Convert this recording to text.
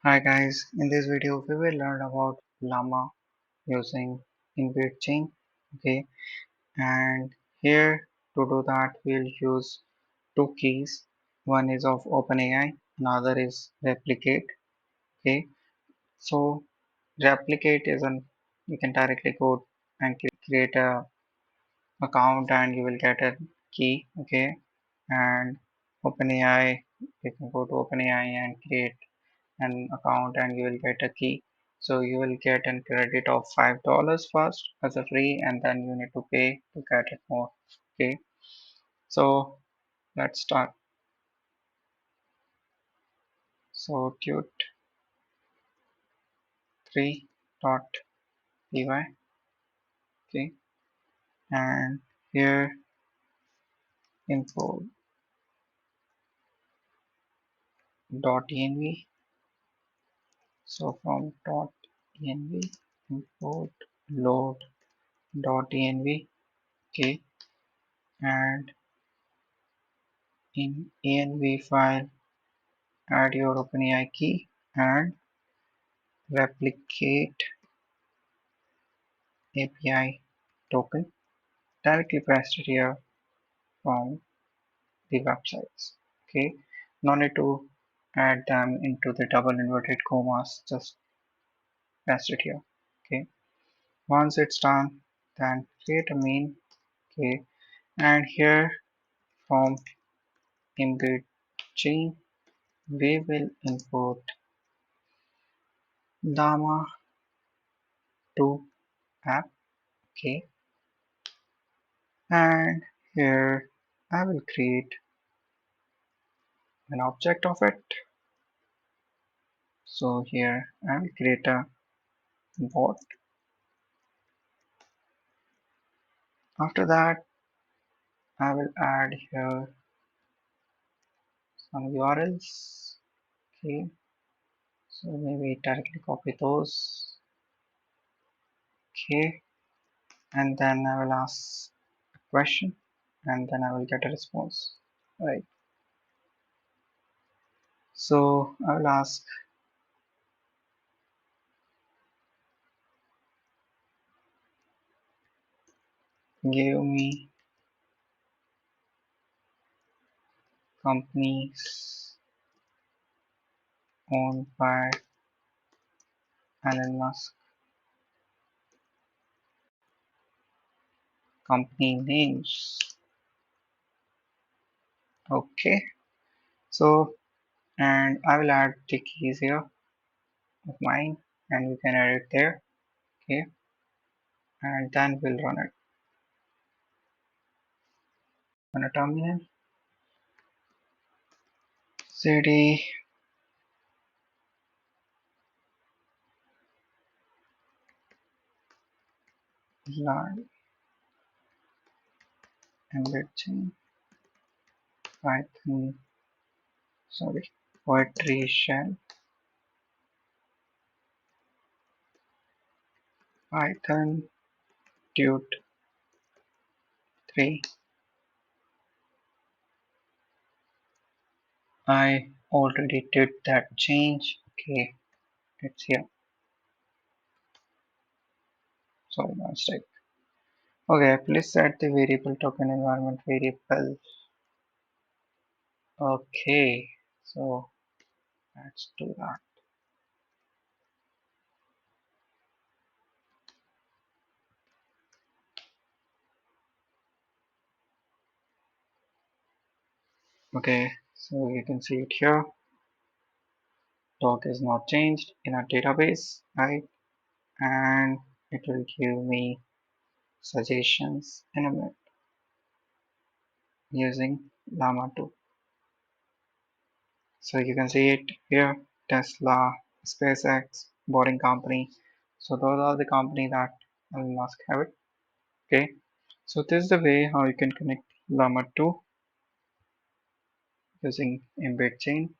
Hi guys, in this video we will learn about Llama using Embedchain. Okay, and here to do that we'll use two keys. One is of OpenAI, another is replicate. Okay, so replicate is an you can directly go and create a account and you will get a key. Okay, and OpenAI you can go to OpenAI and create an account and you will get a key. So you will get a credit of $5 first as a free and then you need to pay to get it more. Okay, so let's start. So tut3.py. Okay, and here info.env. So from .env import load.env. Okay, and in env file add your OpenAI key and replicate API token directly pasted here from the websites. Okay, no need to add them into the double inverted commas, just paste it here. Okay, once it's done, then create a main. Okay, and here from embed chain we will import llama 2 app. Okay, and here I will create an object of it. So here I will create a bot. After that I will add here some URLs. Okay, so maybe directly copy those. Okay, and then I will ask a question and then I will get a response. Right. So I will ask give me companies owned by Elon Musk, company names. Okay, so and I will add the keys here of mine and you can add it there. Okay, and then we'll run it on a terminal. cd learn Embedchain Python poetry shell Python tut 3. I already did that change. Okay, it's here. Sorry, my mistake. Okay, please set the variable token environment variable. Okay, so let's do that. Okay, so you can see it here. Doc is not changed in our database, right? And it will give me suggestions in a minute using Llama 2. So you can see it here, Tesla, SpaceX, Boring Company. So those are the company that Elon Musk have it. Okay. So this is the way how you can connect Llama 2 using Embedchain.